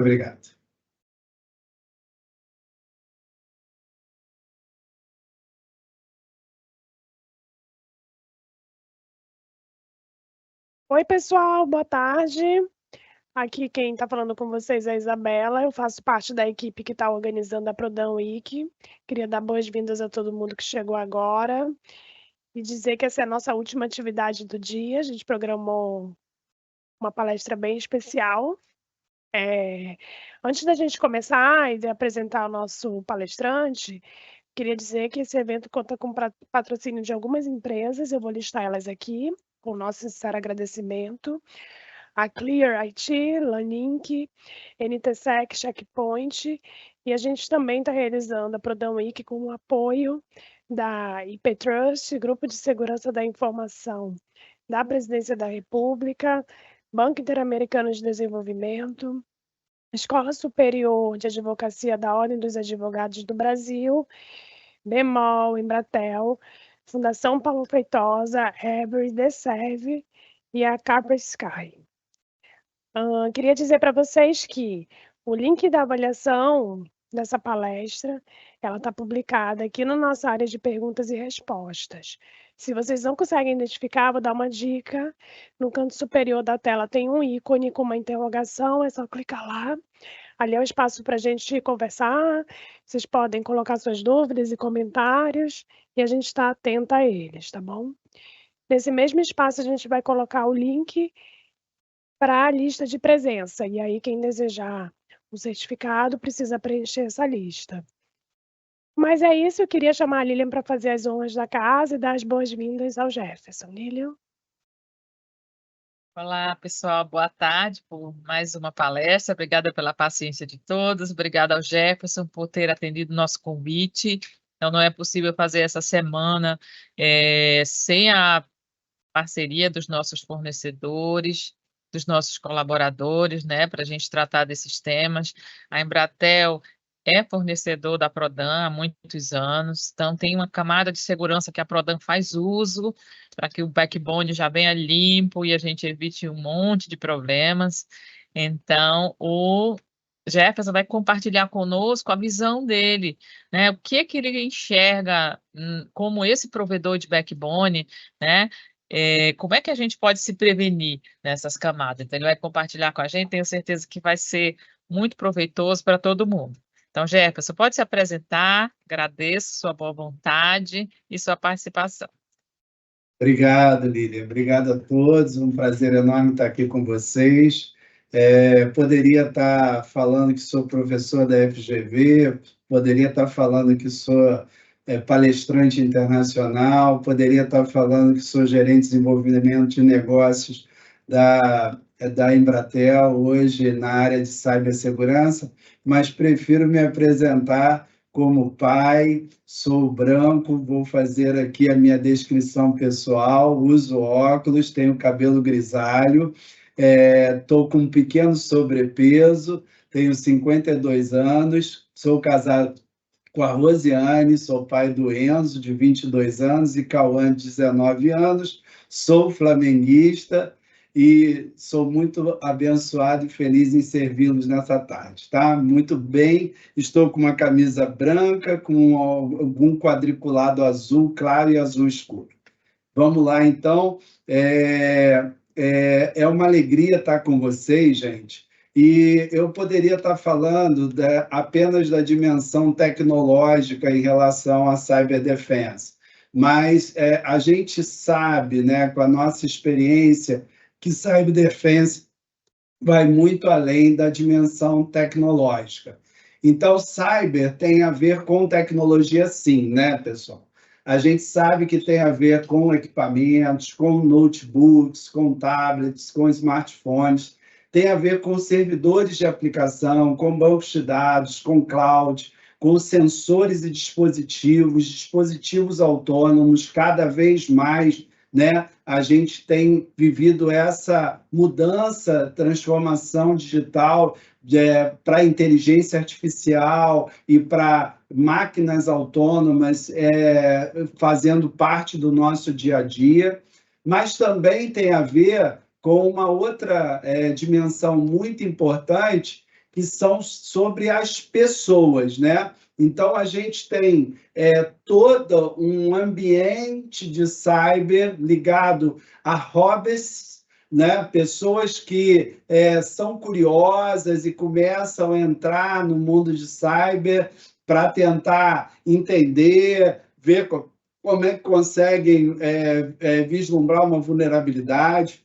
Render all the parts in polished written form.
Obrigado. Oi, pessoal, boa tarde. Aqui quem está falando com vocês é a Isabela. Eu faço parte da equipe que está organizando a Prodam Week. Queria dar boas-vindas a todo mundo que chegou agora e dizer que essa é a nossa última atividade do dia. A gente programou uma palestra bem especial. Antes da gente começar e de apresentar o nosso palestrante, queria dizer que esse evento conta com patrocínio de algumas empresas. Eu vou listar elas aqui, com o nosso sincero agradecimento. A Clear IT, Lanink, NTSec, Checkpoint, e a gente também está realizando a Prodam Week com o apoio da IP Trust, Grupo de Segurança da Informação da Presidência da República, Banco Interamericano de Desenvolvimento, Escola Superior de Advocacia da Ordem dos Advogados do Brasil, Bemol, Embratel, Fundação Paulo Feitosa, Every, DSERV e a Carper Sky. Queria dizer para vocês que o link da avaliação dessa palestra, ela está publicada aqui na nossa área de perguntas e respostas. Se vocês não conseguem identificar, vou dar uma dica. No canto superior da tela tem um ícone com uma interrogação, é só clicar lá. Ali é o espaço para a gente conversar, vocês podem colocar suas dúvidas e comentários, e a gente está atenta a eles, tá bom? Nesse mesmo espaço, a gente vai colocar o link para a lista de presença. E aí, quem desejar o certificado precisa preencher essa lista. Mas é isso, eu queria chamar a Lilian para fazer as honras da casa e dar as boas-vindas ao Jefferson. Lilian? Olá, pessoal, boa tarde por mais uma palestra. Obrigada pela paciência de todos. Obrigada ao Jefferson por ter atendido o nosso convite. Então, não é possível fazer essa semana sem a parceria dos nossos fornecedores, dos nossos colaboradores, né, para a gente tratar desses temas. A Embratel é fornecedor da Prodam há muitos anos, então tem uma camada de segurança que a Prodam faz uso para que o backbone já venha limpo e a gente evite um monte de problemas. Então, o Jefferson vai compartilhar conosco a visão dele, né? O que que ele enxerga como esse provedor de backbone, né? Como é que a gente pode se prevenir nessas camadas? Então, ele vai compartilhar com a gente, tenho certeza que vai ser muito proveitoso para todo mundo. Então, Jefferson, pode se apresentar, agradeço sua boa vontade e sua participação. Obrigado, Lilian. Obrigado a todos. Um prazer enorme estar aqui com vocês. Poderia estar falando que sou professor da FGV, poderia estar falando que sou palestrante internacional, poderia estar falando que sou gerente de desenvolvimento de negócios da Embratel, hoje na área de cibersegurança, mas prefiro me apresentar como pai, sou branco, vou fazer aqui a minha descrição pessoal, uso óculos, tenho cabelo grisalho, estou com um pequeno sobrepeso, tenho 52 anos, sou casado com a Rosiane, sou pai do Enzo, de 22 anos, e Cauã, de 19 anos, sou flamenguista e sou muito abençoado e feliz em servi-los nessa tarde, tá? Muito bem, estou com uma camisa branca, com algum quadriculado azul claro e azul escuro. Vamos lá, então. É uma alegria estar com vocês, gente. E eu poderia estar falando apenas da dimensão tecnológica em relação à cyberdefense, mas a gente sabe, né, com a nossa experiência, que cyberdefense vai muito além da dimensão tecnológica. Então, cyber tem a ver com tecnologia, sim, né, pessoal? A gente sabe que tem a ver com equipamentos, com notebooks, com tablets, com smartphones, tem a ver com servidores de aplicação, com bancos de dados, com cloud, com sensores e dispositivos autônomos, cada vez mais, né? A gente tem vivido essa mudança, transformação digital para inteligência artificial e para máquinas autônomas fazendo parte do nosso dia a dia, mas também tem a ver com uma outra dimensão muito importante, que são sobre as pessoas, né? Então, a gente tem todo um ambiente de cyber ligado a hobbies, né? Pessoas que são curiosas e começam a entrar no mundo de cyber para tentar entender, ver como é que conseguem vislumbrar uma vulnerabilidade.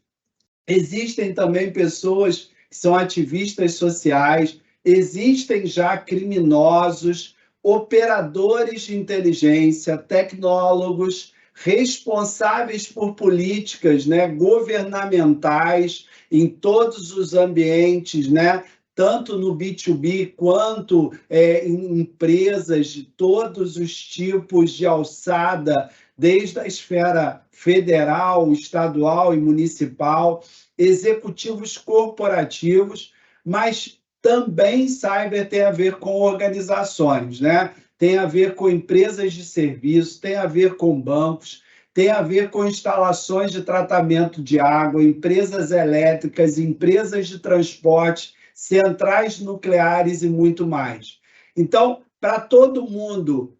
Existem também pessoas que são ativistas sociais, existem já criminosos, operadores de inteligência, tecnólogos, responsáveis por políticas, né, governamentais em todos os ambientes, né, tanto no B2B quanto em empresas de todos os tipos de alçada, desde a esfera federal, estadual e municipal, executivos corporativos, mas também cyber tem a ver com organizações, né? Tem a ver com empresas de serviço, tem a ver com bancos, tem a ver com instalações de tratamento de água, empresas elétricas, empresas de transporte, centrais nucleares e muito mais. Então, para todo mundo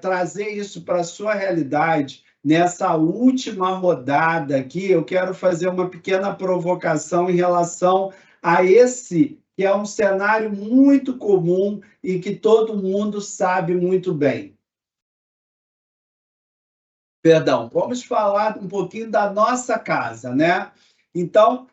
trazer isso para a sua realidade, nessa última rodada aqui, eu quero fazer uma pequena provocação em relação a esse, que é um cenário muito comum e que todo mundo sabe muito bem. Perdão, vamos falar um pouquinho da nossa casa, né? Então,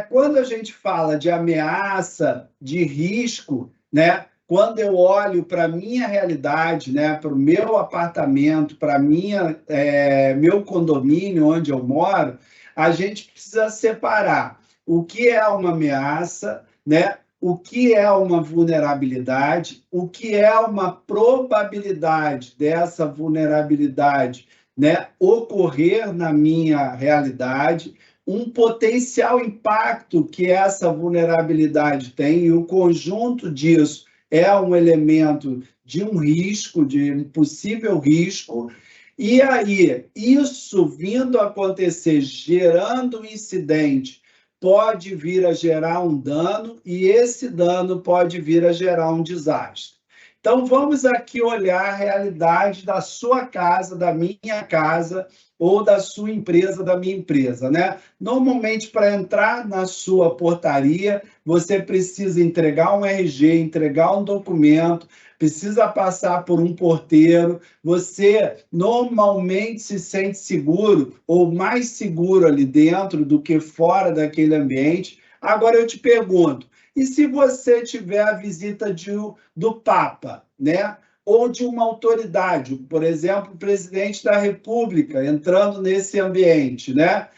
quando a gente fala de ameaça, de risco, né? Quando eu olho para a minha realidade, né? Para o meu apartamento, para meu condomínio onde eu moro, a gente precisa separar o que é uma ameaça, né? O que é uma vulnerabilidade, o que é uma probabilidade dessa vulnerabilidade, né, ocorrer na minha realidade, um potencial impacto que essa vulnerabilidade tem, e o conjunto disso é um elemento de um risco, de um possível risco, e aí, isso vindo a acontecer, gerando um incidente, pode vir a gerar um dano, e esse dano pode vir a gerar um desastre. Então, vamos aqui olhar a realidade da sua casa, da minha casa, ou da sua empresa, da minha empresa, né? Normalmente, para entrar na sua portaria, você precisa entregar um RG, entregar um documento, precisa passar por um porteiro, você normalmente se sente seguro, ou mais seguro ali dentro do que fora daquele ambiente. Agora, eu te pergunto, e se você tiver a visita do Papa, né? Ou de uma autoridade, por exemplo, o presidente da República entrando nesse ambiente, né?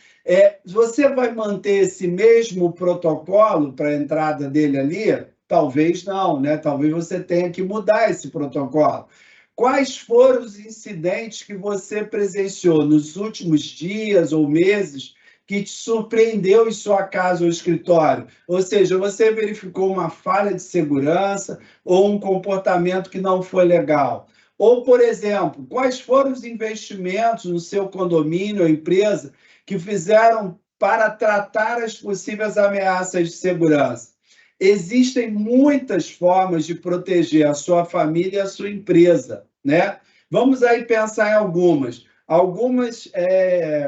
Você vai manter esse mesmo protocolo para a entrada dele ali? Talvez não, né? Talvez você tenha que mudar esse protocolo. Quais foram os incidentes que você presenciou nos últimos dias ou meses que te surpreendeu em sua casa ou escritório? Ou seja, você verificou uma falha de segurança ou um comportamento que não foi legal? Ou, por exemplo, quais foram os investimentos no seu condomínio ou empresa que fizeram para tratar as possíveis ameaças de segurança? Existem muitas formas de proteger a sua família e a sua empresa, né? Vamos aí pensar em algumas. Algumas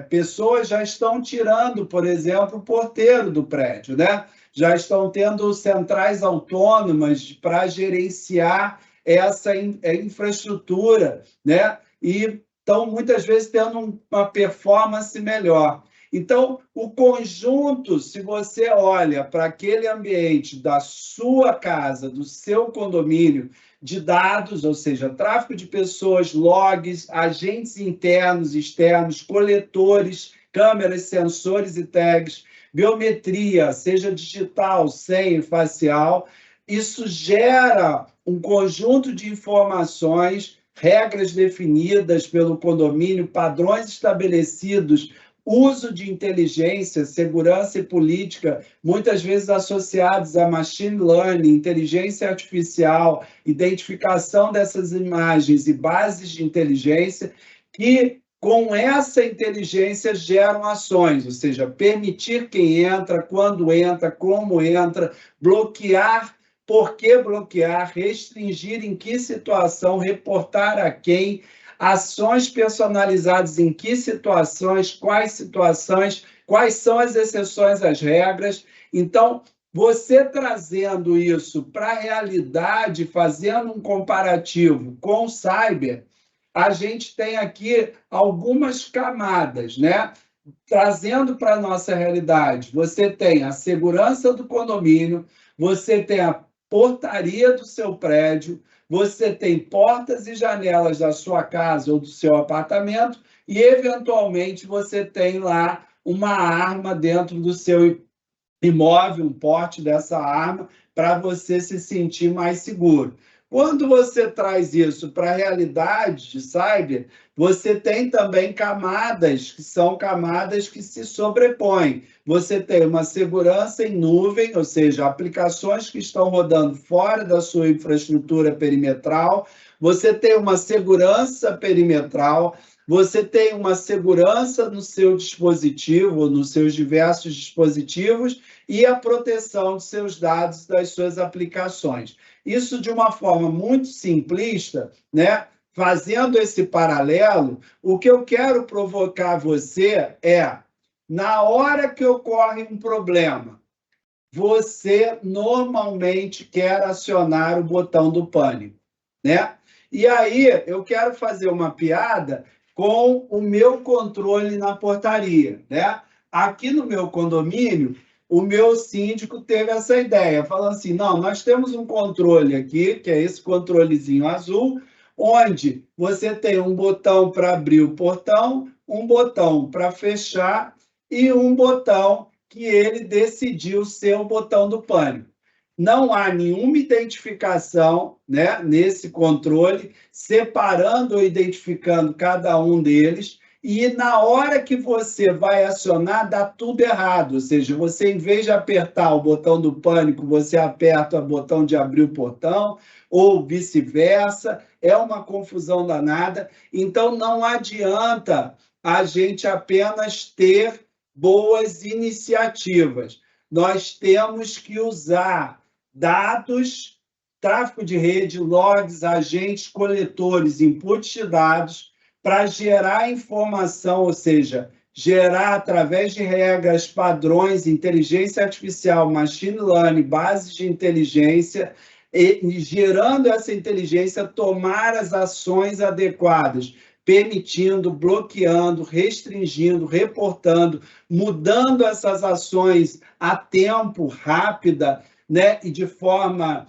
pessoas já estão tirando, por exemplo, o porteiro do prédio, né? Já estão tendo centrais autônomas para gerenciar essa infraestrutura, né? E estão, muitas vezes, tendo uma performance melhor. Então, o conjunto, se você olha para aquele ambiente da sua casa, do seu condomínio, de dados, ou seja, tráfego de pessoas, logs, agentes internos e externos, coletores, câmeras, sensores e tags, biometria, seja digital, senha e facial, isso gera um conjunto de informações, regras definidas pelo condomínio, padrões estabelecidos, uso de inteligência, segurança e política, muitas vezes associados a machine learning, inteligência artificial, identificação dessas imagens e bases de inteligência, que com essa inteligência geram ações, ou seja, permitir quem entra, quando entra, como entra, bloquear por que bloquear, restringir em que situação, reportar a quem, ações personalizadas em que situações, quais são as exceções às regras. Então, você trazendo isso para a realidade, fazendo um comparativo com o cyber, a gente tem aqui algumas camadas, né? Trazendo para a nossa realidade, você tem a segurança do condomínio, você tem a portaria do seu prédio, você tem portas e janelas da sua casa ou do seu apartamento e, eventualmente, você tem lá uma arma dentro do seu imóvel, um porte dessa arma, para você se sentir mais seguro. Quando você traz isso para a realidade de cyber, você tem também camadas, que são camadas que se sobrepõem. Você tem uma segurança em nuvem, ou seja, aplicações que estão rodando fora da sua infraestrutura perimetral. Você tem uma segurança perimetral, você tem uma segurança no seu dispositivo, nos seus diversos dispositivos, e a proteção de seus dados, das suas aplicações. Isso de uma forma muito simplista, né? Fazendo esse paralelo, o que eu quero provocar você é, na hora que ocorre um problema, você normalmente quer acionar o botão do pânico, né? E aí eu quero fazer uma piada com o meu controle na portaria, né? Aqui no meu condomínio, o meu síndico teve essa ideia, falando assim, não, nós temos um controle aqui, que é esse controlezinho azul, onde você tem um botão para abrir o portão, um botão para fechar e um botão que ele decidiu ser o botão do pânico. Não há nenhuma identificação, né, nesse controle, separando ou identificando cada um deles, e na hora que você vai acionar, dá tudo errado. Ou seja, você, em vez de apertar o botão do pânico, você aperta o botão de abrir o portão, ou vice-versa. É uma confusão danada. Então, não adianta a gente apenas ter boas iniciativas. Nós temos que usar dados, tráfego de rede, logs, agentes, coletores, inputs de dados, para gerar informação, ou seja, gerar através de regras, padrões, inteligência artificial, machine learning, bases de inteligência, e gerando essa inteligência, tomar as ações adequadas, permitindo, bloqueando, restringindo, reportando, mudando essas ações a tempo, rápida, né, e de forma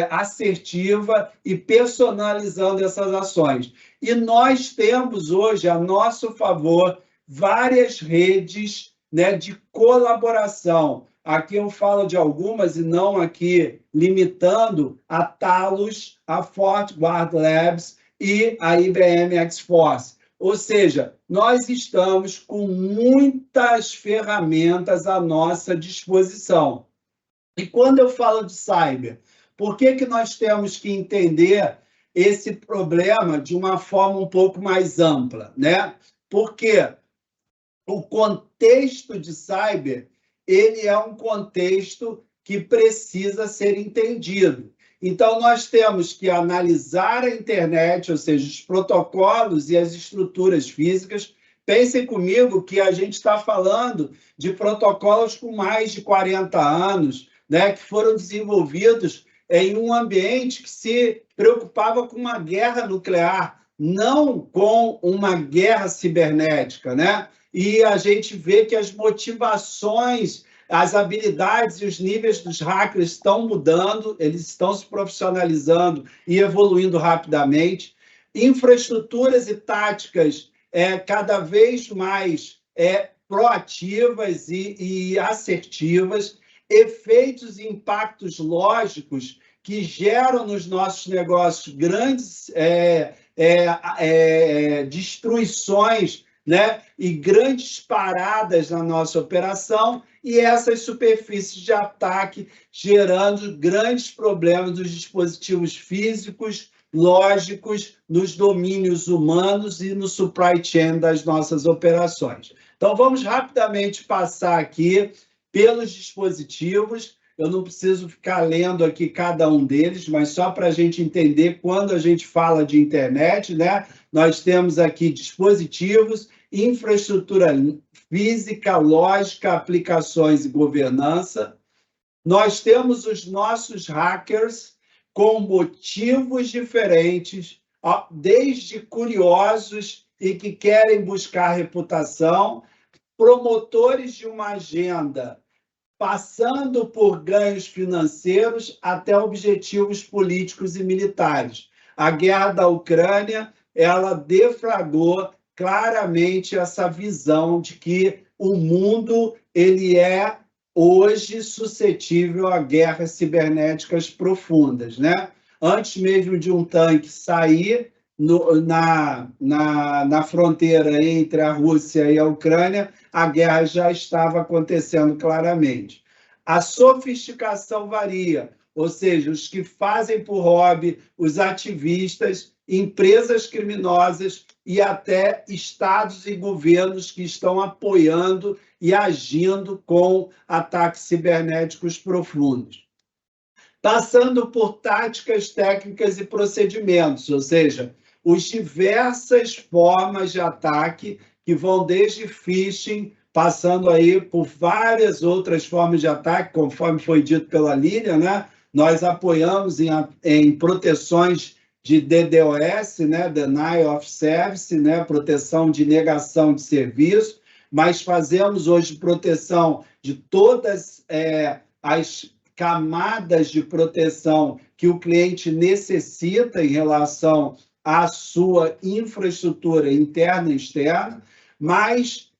assertiva e personalizando essas ações. E nós temos hoje, a nosso favor, várias redes, né, de colaboração. Aqui eu falo de algumas e não aqui limitando a Talos, a FortiGuard Labs e a IBM X-Force. Ou seja, nós estamos com muitas ferramentas à nossa disposição. E quando eu falo de cyber, por que nós temos que entender esse problema de uma forma um pouco mais ampla, né? Porque o contexto de cyber, ele é um contexto que precisa ser entendido. Então, nós temos que analisar a internet, ou seja, os protocolos e as estruturas físicas. Pensem comigo que a gente está falando de protocolos com mais de 40 anos, né, que foram desenvolvidos em um ambiente que se preocupava com uma guerra nuclear, não com uma guerra cibernética, né? E a gente vê que as motivações, as habilidades e os níveis dos hackers estão mudando, eles estão se profissionalizando e evoluindo rapidamente. Infraestruturas e táticas cada vez mais proativas e assertivas, efeitos e impactos lógicos que geram nos nossos negócios grandes destruições, né? E grandes paradas na nossa operação, e essas superfícies de ataque gerando grandes problemas nos dispositivos físicos, lógicos, nos domínios humanos e no supply chain das nossas operações. Então, vamos rapidamente passar aqui pelos dispositivos. eu não preciso ficar lendo aqui cada um deles, mas só para a gente entender quando a gente fala de internet, né? Nós temos aqui dispositivos, infraestrutura física, lógica, aplicações e governança. Nós temos os nossos hackers com motivos diferentes, desde curiosos e que querem buscar reputação, promotores de uma agenda, passando por ganhos financeiros até objetivos políticos e militares. A guerra da Ucrânia, ela deflagrou claramente essa visão de que o mundo ele é hoje suscetível a guerras cibernéticas profundas, né? Antes mesmo de um tanque sair na fronteira entre a Rússia e a Ucrânia, a guerra já estava acontecendo claramente. A sofisticação varia, ou seja, os que fazem por hobby, os ativistas, empresas criminosas e até estados e governos que estão apoiando e agindo com ataques cibernéticos profundos. Passando por táticas, técnicas e procedimentos, ou seja, as diversas formas de ataque que vão desde phishing, passando aí por várias outras formas de ataque, conforme foi dito pela Lilian, né? Nós apoiamos em proteções de DDoS, né? Denial of Service, né? Proteção de negação de serviço, mas fazemos hoje proteção de todas as camadas de proteção que o cliente necessita em relação à sua infraestrutura interna e externa, mas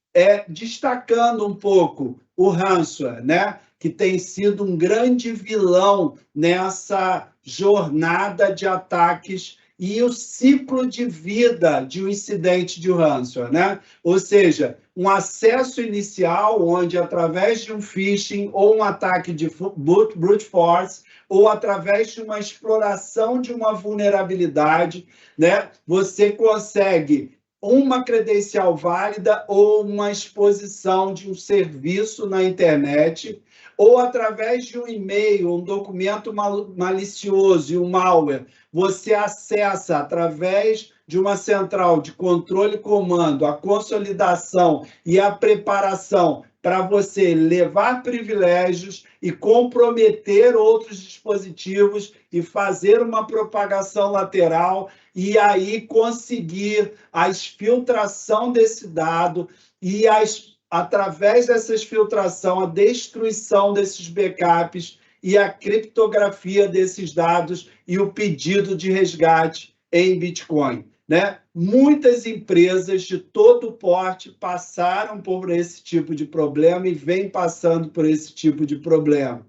destacando um pouco o ransomware, né? Que tem sido um grande vilão nessa jornada de ataques e o ciclo de vida de um incidente de ransomware, né? Ou seja, um acesso inicial onde, através de um phishing ou um ataque de brute force, ou através de uma exploração de uma vulnerabilidade, né, você consegue uma credencial válida ou uma exposição de um serviço na internet, ou através de um e-mail, um documento malicioso e um malware, você acessa através de uma central de controle e comando a consolidação e a preparação para você levar privilégios e comprometer outros dispositivos e fazer uma propagação lateral e aí conseguir a exfiltração desse dado e através dessa exfiltração, a destruição desses backups e a criptografia desses dados e o pedido de resgate em Bitcoin, né? Muitas empresas de todo porte passaram por esse tipo de problema e vêm passando por esse tipo de problema.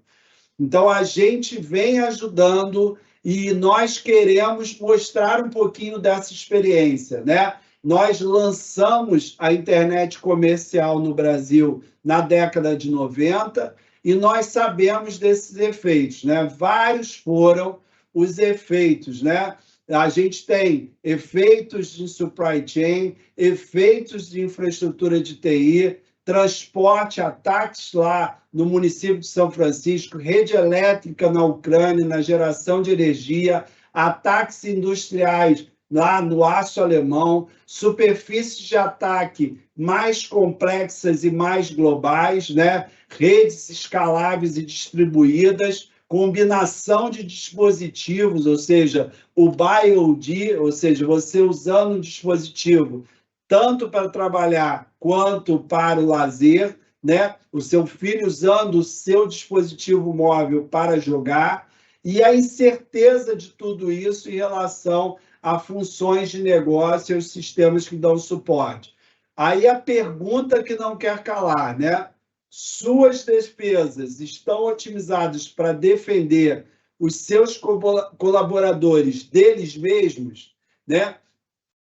Então, a gente vem ajudando e nós queremos mostrar um pouquinho dessa experiência, né? Nós lançamos a internet comercial no Brasil na década de 90 e nós sabemos desses efeitos, né? Vários foram os efeitos, né? A gente tem efeitos de supply chain, efeitos de infraestrutura de TI, transporte, ataques lá no município de São Francisco, rede elétrica na Ucrânia, na geração de energia, ataques industriais lá no aço alemão, superfícies de ataque mais complexas e mais globais, né? Redes escaláveis e distribuídas, combinação de dispositivos, ou seja, o BioD, ou seja, você usando um dispositivo tanto para trabalhar quanto para o lazer, né? O seu filho usando o seu dispositivo móvel para jogar, e a incerteza de tudo isso em relação a funções de negócio e os sistemas que dão suporte. Aí a pergunta que não quer calar, né? Suas despesas estão otimizadas para defender os seus colaboradores deles mesmos, né?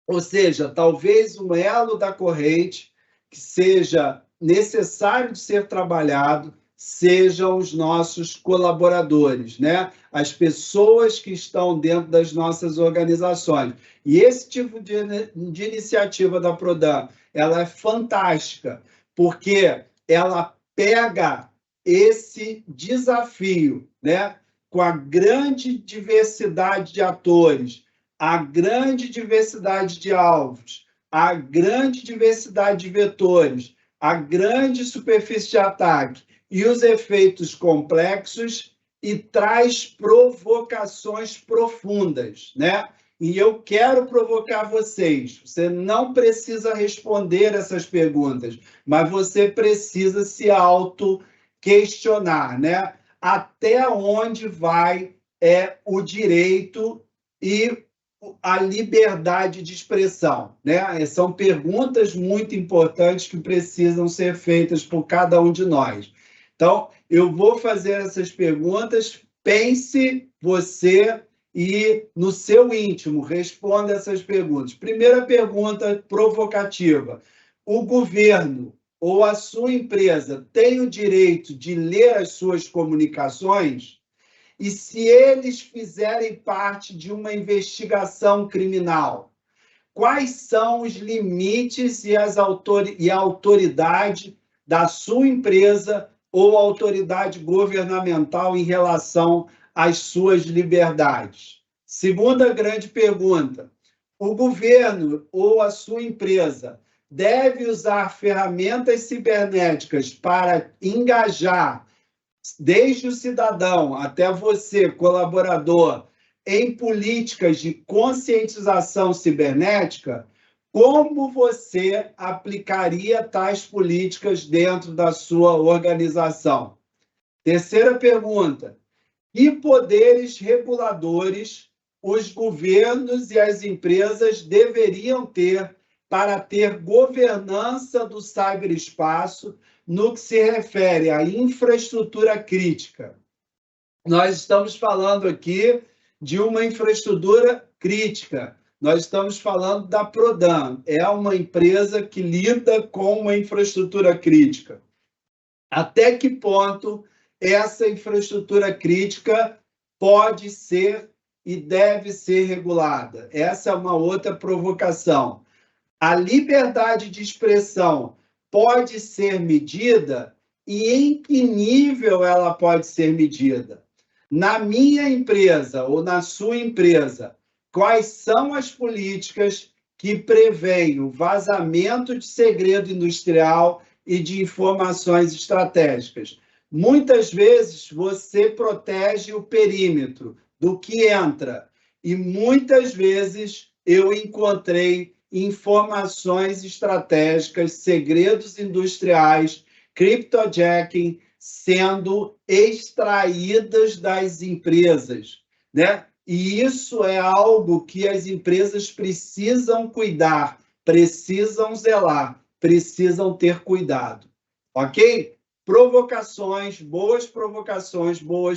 Ou seja, talvez um elo da corrente que seja necessário de ser trabalhado sejam os nossos colaboradores, né? As pessoas que estão dentro das nossas organizações. E esse tipo de iniciativa da Prodan, ela é fantástica, porque ela pega esse desafio, né? Com a grande diversidade de atores, a grande diversidade de alvos, a grande diversidade de vetores, a grande superfície de ataque e os efeitos complexos, e traz provocações profundas, né? E eu quero provocar vocês. Você não precisa responder essas perguntas, mas você precisa se auto-questionar, né? Até onde vai o direito e a liberdade de expressão, né? São perguntas muito importantes que precisam ser feitas por cada um de nós. Então, eu vou fazer essas perguntas, pense você e, no seu íntimo, responda essas perguntas. Primeira pergunta provocativa: o governo ou a sua empresa tem o direito de ler as suas comunicações? E se eles fizerem parte de uma investigação criminal, quais são os limites e a autoridade da sua empresa ou autoridade governamental em relação às suas liberdades? Segunda grande pergunta: o governo ou a sua empresa deve usar ferramentas cibernéticas para engajar, desde o cidadão até você, colaborador, em políticas de conscientização cibernética? Como você aplicaria tais políticas dentro da sua organização? Terceira pergunta: que poderes reguladores os governos e as empresas deveriam ter para ter governança do ciberespaço no que se refere à infraestrutura crítica? Nós estamos falando aqui de uma infraestrutura crítica. Nós estamos falando da Prodan, é uma empresa que lida com uma infraestrutura crítica. Até que ponto essa infraestrutura crítica pode ser e deve ser regulada? Essa é uma outra provocação. A liberdade de expressão pode ser medida, e em que nível ela pode ser medida? Na minha empresa ou na sua empresa, quais são as políticas que prevêem o vazamento de segredo industrial e de informações estratégicas? Muitas vezes você protege o perímetro do que entra, e muitas vezes eu encontrei informações estratégicas, segredos industriais, cryptojacking sendo extraídas das empresas, né? E isso é algo que as empresas precisam cuidar, precisam zelar, precisam ter cuidado, ok? Provocações, boas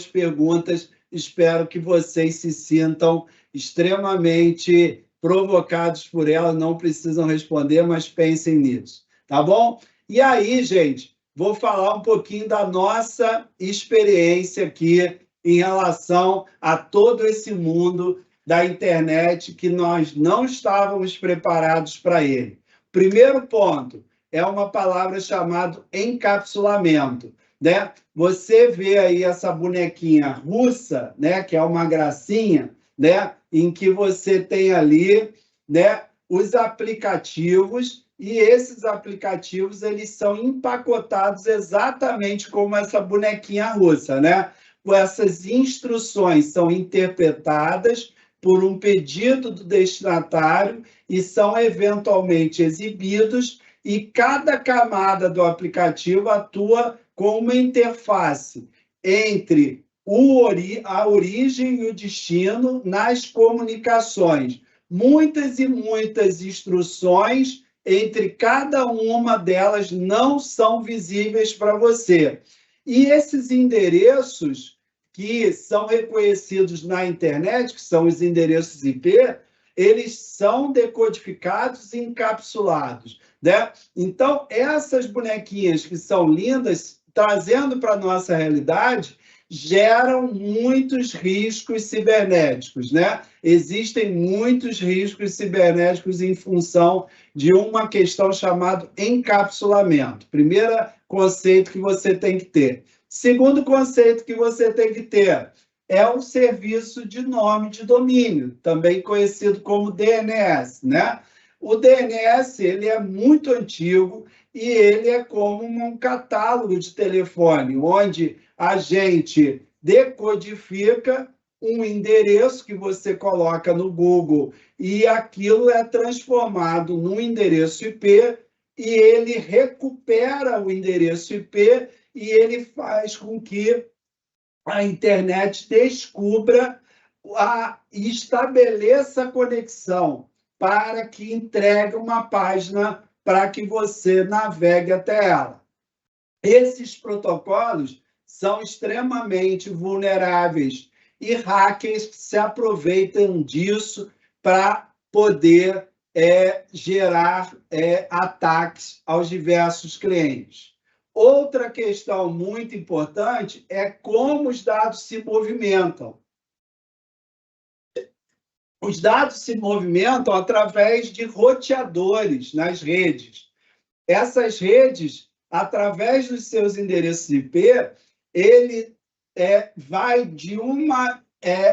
perguntas. Espero que vocês se sintam extremamente provocados por ela, não precisam responder, mas pensem nisso, tá bom? E aí, gente, vou falar um pouquinho da nossa experiência aqui em relação a todo esse mundo da internet que nós não estávamos preparados para ele. Primeiro ponto é uma palavra chamada encapsulamento, né? Você vê aí essa bonequinha russa, né, que é uma gracinha, né, em que você tem ali, né, os aplicativos, e esses aplicativos eles são empacotados exatamente como essa bonequinha russa, né? Essas instruções são interpretadas por um pedido do destinatário e são eventualmente exibidos, e cada camada do aplicativo atua com uma interface entre a origem e o destino nas comunicações. Muitas e muitas instruções entre cada uma delas não são visíveis para você. E esses endereços que são reconhecidos na internet, que são os endereços IP, eles são decodificados e encapsulados, né? Então, essas bonequinhas que são lindas, trazendo para a nossa realidade, geram muitos riscos cibernéticos, né? Existem muitos riscos cibernéticos em função de uma questão chamada encapsulamento. Primeiro conceito que você tem que ter. Segundo conceito que você tem que ter é o serviço de nome de domínio, também conhecido como DNS, né? O DNS ele é muito antigo e ele é como um catálogo de telefone, onde a gente decodifica um endereço que você coloca no Google e aquilo é transformado num endereço IP e ele recupera o endereço IP e ele faz com que a internet descubra e estabeleça a conexão para que entregue uma página para que você navegue até ela. Esses protocolos são extremamente vulneráveis e hackers se aproveitam disso para poder gerar ataques aos diversos clientes. Outra questão muito importante é como os dados se movimentam. Os dados se movimentam através de roteadores nas redes. Essas redes, através dos seus endereços IP, ele vai de uma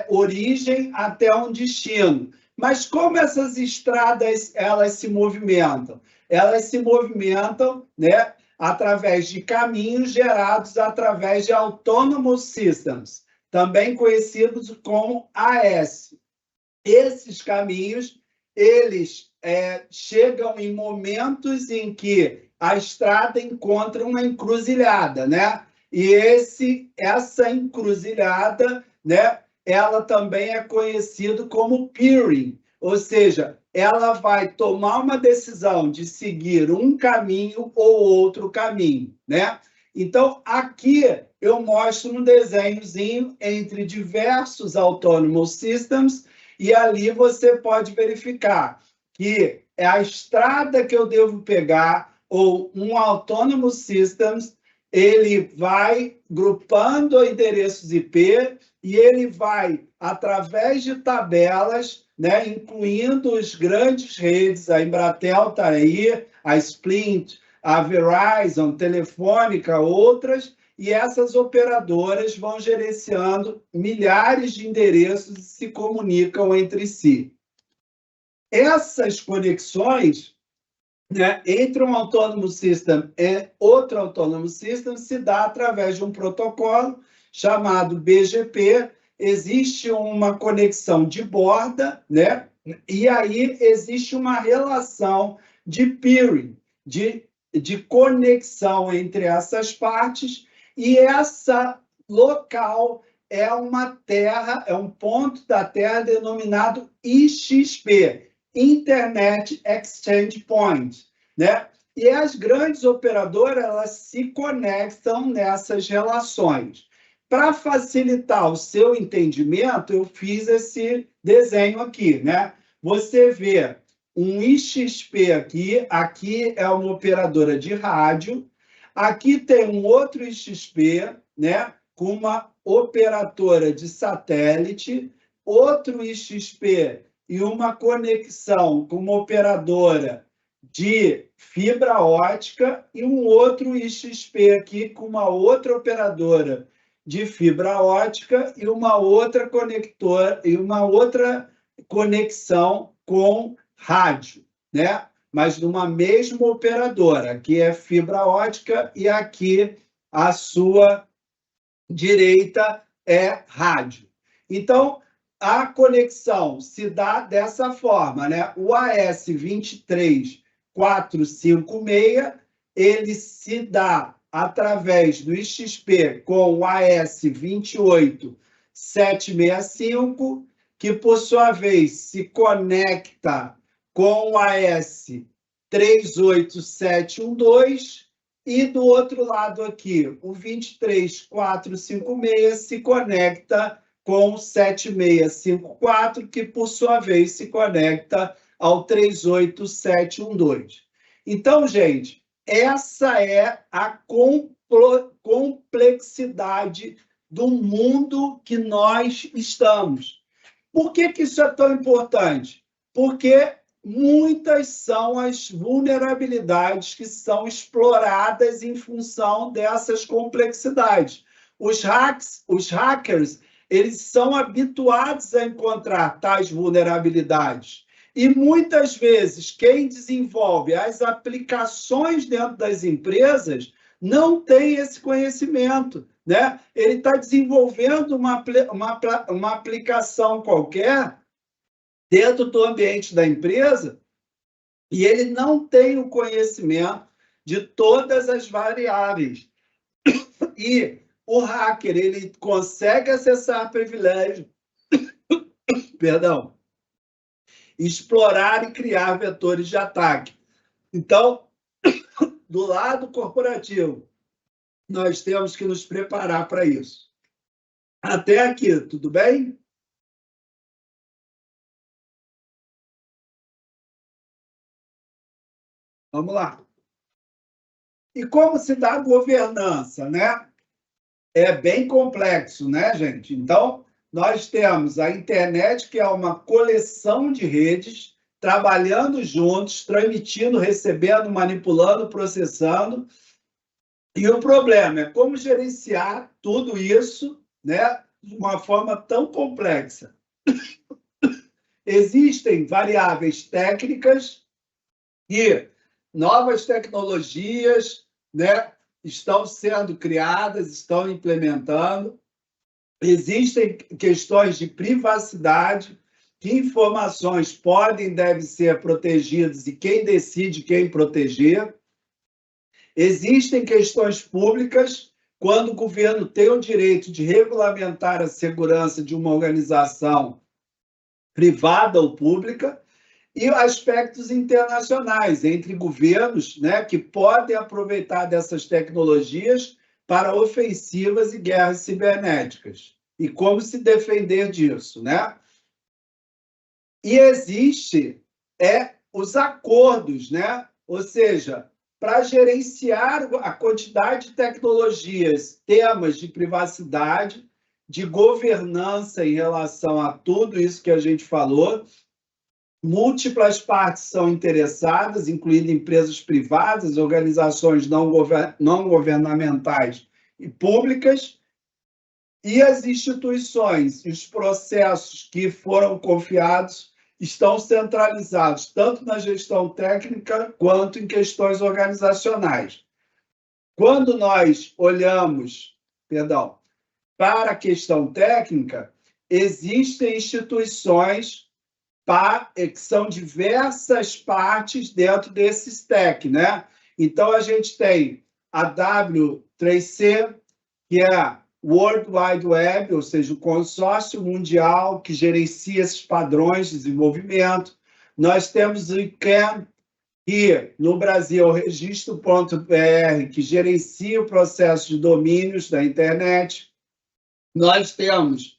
origem até um destino. Mas como essas estradas elas se movimentam? Elas se movimentam, né, através de caminhos gerados através de Autonomous Systems, também conhecidos como AS. Esses caminhos, eles chegam em momentos em que a estrada encontra uma encruzilhada, né? E essa encruzilhada, né, ela também é conhecida como peering, ou seja, ela vai tomar uma decisão de seguir um caminho ou outro caminho, né? Então, aqui eu mostro um desenhozinho entre diversos Autonomous Systems e ali você pode verificar que é a estrada que eu devo pegar ou um Autonomous Systems, ele vai grupando endereços IP e ele vai, através de tabelas, né, incluindo as grandes redes, a Embratel está aí, a Splint, a Verizon, Telefônica, outras, e essas operadoras vão gerenciando milhares de endereços e se comunicam entre si. Essas conexões, né, entre um Autonomous System e outro Autonomous System se dá através de um protocolo chamado BGP. Existe uma conexão de borda, né? E aí existe uma relação de peering, de conexão entre essas partes, e essa local é uma terra, é um ponto da Terra denominado IXP, Internet Exchange Point, né? E as grandes operadoras, elas se conectam nessas relações. Para facilitar o seu entendimento, eu fiz esse desenho aqui, né? Você vê um IXP aqui é uma operadora de rádio, aqui tem um outro IXP, né, com uma operadora de satélite, outro IXP e uma conexão com uma operadora de fibra ótica e um outro IXP aqui com uma outra operadora de fibra ótica e uma outra conexão com rádio, né? Mas numa mesma operadora. Aqui é fibra ótica e aqui à sua direita é rádio. Então, a conexão se dá dessa forma, né? O AS23456, ele se dá através do IXP com o AS28765, que, por sua vez, se conecta com o AS38712, e do outro lado aqui, o 23456 se conecta com o 7654, que, por sua vez, se conecta ao 38712. Então, gente, essa é a complexidade do mundo que nós estamos. Por que isso é tão importante? Porque muitas são as vulnerabilidades que são exploradas em função dessas complexidades. Os hackers, eles são habituados a encontrar tais vulnerabilidades. E muitas vezes quem desenvolve as aplicações dentro das empresas não tem esse conhecimento, né? Ele está desenvolvendo uma aplicação qualquer dentro do ambiente da empresa e ele não tem o conhecimento de todas as variáveis. E o hacker, ele consegue acessar privilégio, perdão, explorar e criar vetores de ataque. Então, do lado corporativo, nós temos que nos preparar para isso. Até aqui, tudo bem? Vamos lá. E como se dá a governança, né? É bem complexo, né, gente? Então, nós temos a internet, que é uma coleção de redes, trabalhando juntos, transmitindo, recebendo, manipulando, processando. E o problema é como gerenciar tudo isso, né, de uma forma tão complexa. Existem variáveis técnicas e novas tecnologias, né, estão sendo criadas, estão implementando. Existem questões de privacidade, que informações podem e devem ser protegidas e quem decide quem proteger. Existem questões públicas, quando o governo tem o direito de regulamentar a segurança de uma organização privada ou pública, e aspectos internacionais, entre governos, né, que podem aproveitar dessas tecnologias para ofensivas e guerras cibernéticas. E como se defender disso, né? E existe os acordos, né? Ou seja, para gerenciar a quantidade de tecnologias, temas de privacidade, de governança em relação a tudo isso que a gente falou. Múltiplas partes são interessadas, incluindo empresas privadas, organizações não governamentais e públicas, e as instituições e os processos que foram confiados estão centralizados tanto na gestão técnica quanto em questões organizacionais. Quando nós olhamos, para a questão técnica, existem instituições que são diversas partes dentro desse stack, né? Então, a gente tem a W3C, que é World Wide Web, ou seja, o consórcio mundial que gerencia esses padrões de desenvolvimento. Nós temos o ICANN, que no Brasil é o Registro.br, que gerencia o processo de domínios da internet. Nós temos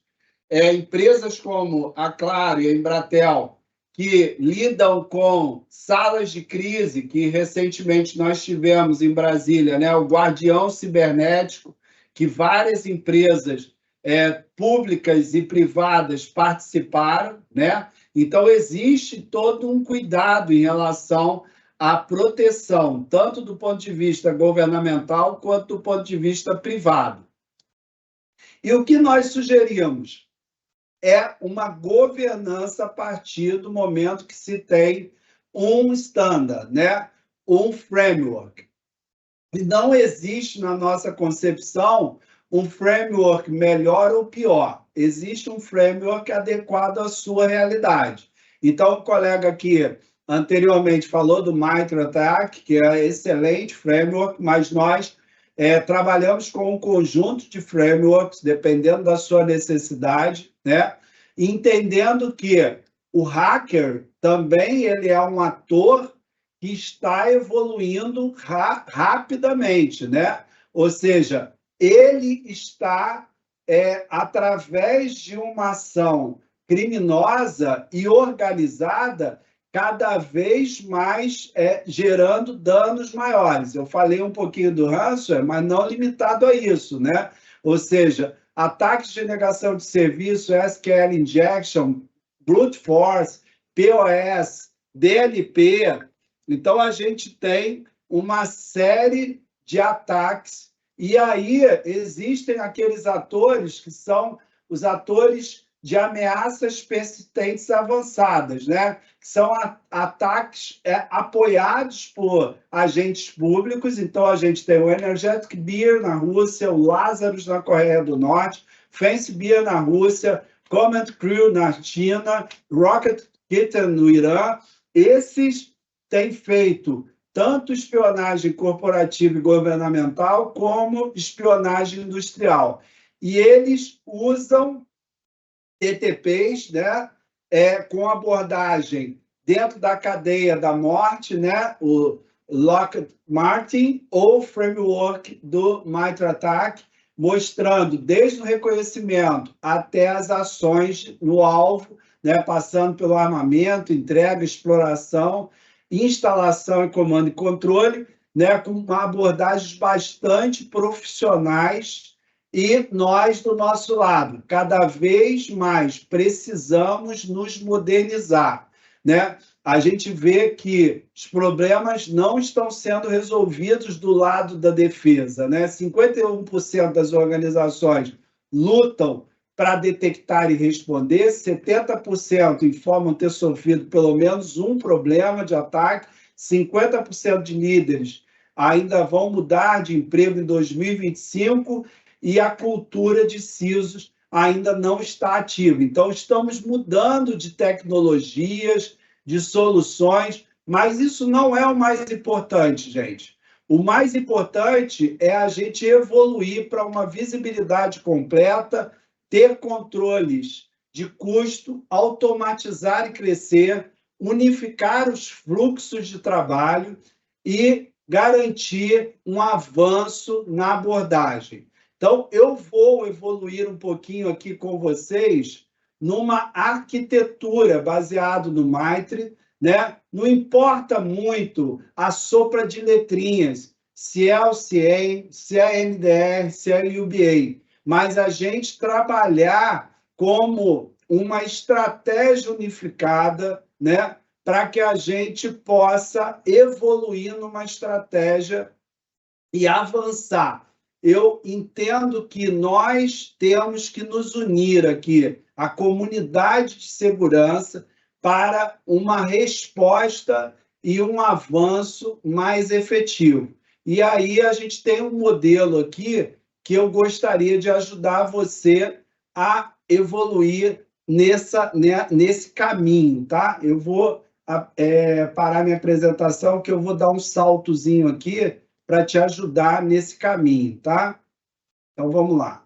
empresas como a Claro e a Embratel, que lidam com salas de crise, que recentemente nós tivemos em Brasília, né, o Guardião Cibernético, que várias empresas públicas e privadas participaram, né? Então, existe todo um cuidado em relação à proteção, tanto do ponto de vista governamental quanto do ponto de vista privado. E o que nós sugerimos é uma governança a partir do momento que se tem um standard, né? Um framework. E não existe na nossa concepção um framework melhor ou pior. Existe um framework adequado à sua realidade. Então, o colega aqui anteriormente falou do MITRE-ATT&CK, que é excelente framework, mas nós trabalhamos com um conjunto de frameworks, dependendo da sua necessidade, né? Entendendo que o hacker também ele é um ator que está evoluindo rapidamente, né? Ou seja, ele está, através de uma ação criminosa e organizada, cada vez mais gerando danos maiores. Eu falei um pouquinho do ransomware, mas não limitado a isso, né? Ou seja, ataques de negação de serviço, SQL injection, brute force, POS, DLP. Então, a gente tem uma série de ataques E aí existem aqueles atores que são os atores de ameaças persistentes avançadas, né? Que são ataques apoiados por agentes públicos. Então, a gente tem o Energetic Beer na Rússia, o Lazarus na Coreia do Norte, Fancy Beer na Rússia, Command Crew na China, Rocket Kitten no Irã. Esses têm feito tanto espionagem corporativa e governamental como espionagem industrial. E eles usam TTPs, né, com abordagem dentro da cadeia da morte, né, o Lockheed Martin, ou framework do MITRE-ATT&CK, mostrando desde o reconhecimento até as ações no alvo, né, passando pelo armamento, entrega, exploração, instalação e comando e controle, né, com abordagens bastante profissionais. E nós, do nosso lado, cada vez mais precisamos nos modernizar, né? A gente vê que os problemas não estão sendo resolvidos do lado da defesa, né? 51% das organizações lutam para detectar e responder, 70% informam ter sofrido pelo menos um problema de ataque, 50% de líderes ainda vão mudar de emprego em 2025 e a cultura de CISOs ainda não está ativa. Então, estamos mudando de tecnologias, de soluções, mas isso não é o mais importante, gente. O mais importante é a gente evoluir para uma visibilidade completa, ter controles de custo, automatizar e crescer, unificar os fluxos de trabalho e garantir um avanço na abordagem. Então, eu vou evoluir um pouquinho aqui com vocês numa arquitetura baseada no MITRE, né? Não importa muito a sopa de letrinhas, se é o CIEM, se é a NDR, se é a UBA, mas a gente trabalhar como uma estratégia unificada, né? Para que a gente possa evoluir numa estratégia e avançar. Eu entendo que nós temos que nos unir aqui, a comunidade de segurança, para uma resposta e um avanço mais efetivo. E aí a gente tem um modelo aqui que eu gostaria de ajudar você a evoluir nesse caminho, tá? Eu vou parar minha apresentação, que eu vou dar um saltozinho aqui para te ajudar nesse caminho, tá? Então, vamos lá.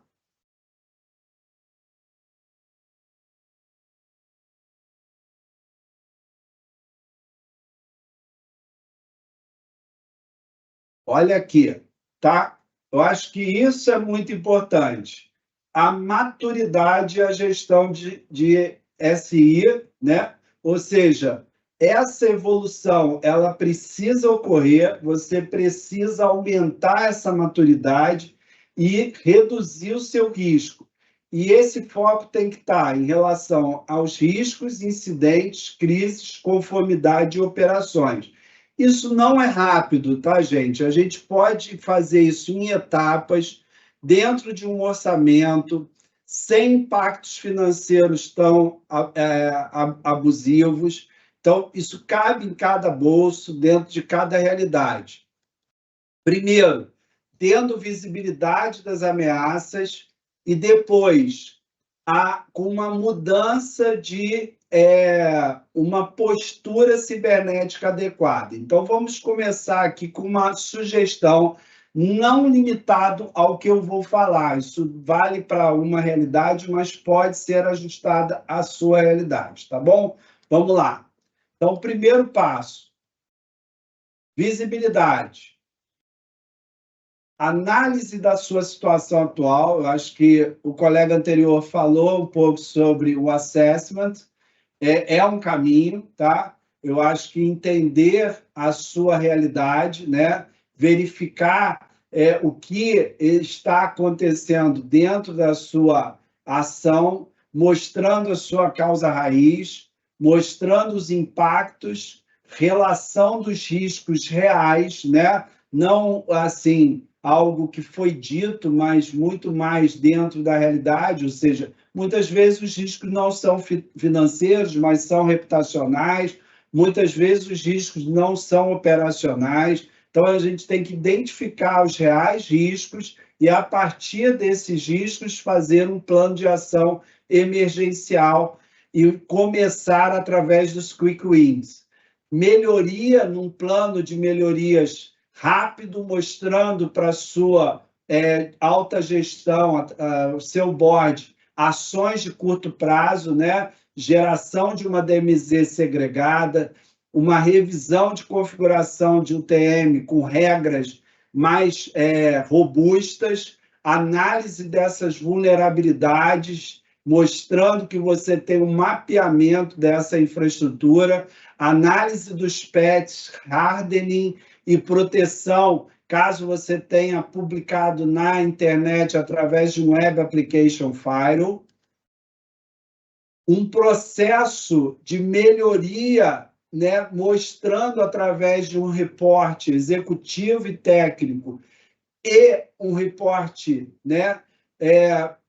Olha aqui, tá? Eu acho que isso é muito importante. A maturidade e a gestão de SI, né? Ou seja, essa evolução, ela precisa ocorrer, você precisa aumentar essa maturidade e reduzir o seu risco. E esse foco tem que estar em relação aos riscos, incidentes, crises, conformidade e operações. Isso não é rápido, tá, gente? A gente pode fazer isso em etapas, dentro de um orçamento, sem impactos financeiros tão abusivos. Então, isso cabe em cada bolso, dentro de cada realidade. Primeiro, tendo visibilidade das ameaças e depois, com uma mudança de uma postura cibernética adequada. Então, vamos começar aqui com uma sugestão, não limitado ao que eu vou falar. Isso vale para uma realidade, mas pode ser ajustada à sua realidade, tá bom? Vamos lá. Então, primeiro passo, visibilidade. Análise da sua situação atual. Eu acho que o colega anterior falou um pouco sobre o assessment. É um caminho, tá? Eu acho que entender a sua realidade, né? Verificar o que está acontecendo dentro da sua ação, mostrando a sua causa raiz, mostrando os impactos, relação dos riscos reais, né? Não, assim, algo que foi dito, mas muito mais dentro da realidade, ou seja, muitas vezes os riscos não são financeiros, mas são reputacionais, muitas vezes os riscos não são operacionais, então a gente tem que identificar os reais riscos e, a partir desses riscos, fazer um plano de ação emergencial e começar através dos quick wins. Melhoria num plano de melhorias rápido, mostrando para a sua alta gestão, o seu board, ações de curto prazo, né? Geração de uma DMZ segregada, uma revisão de configuração de UTM com regras mais robustas, análise dessas vulnerabilidades, mostrando que você tem um mapeamento dessa infraestrutura, análise dos patches, hardening e proteção, caso você tenha publicado na internet através de um Web Application Firewall, um processo de melhoria, né, mostrando através de um reporte executivo e técnico e um reporte, né,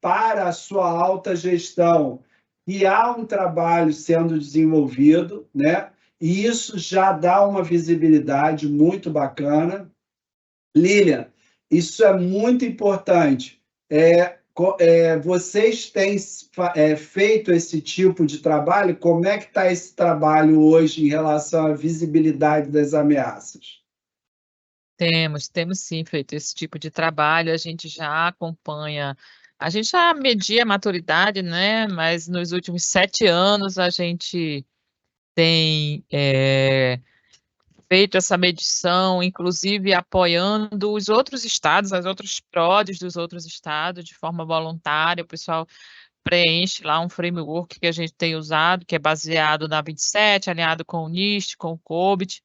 para a sua alta gestão, que há um trabalho sendo desenvolvido, né, e isso já dá uma visibilidade muito bacana. Lilian, isso é muito importante. Vocês têm feito esse tipo de trabalho? Como é que está esse trabalho hoje em relação à visibilidade das ameaças? Temos sim feito esse tipo de trabalho, a gente já acompanha, a gente já media a maturidade, né? Mas nos últimos 7 anos a gente tem feito essa medição, inclusive apoiando os outros estados, as outras PRODs dos outros estados, de forma voluntária. O pessoal preenche lá um framework que a gente tem usado, que é baseado na 27, alinhado com o NIST, com o COBIT,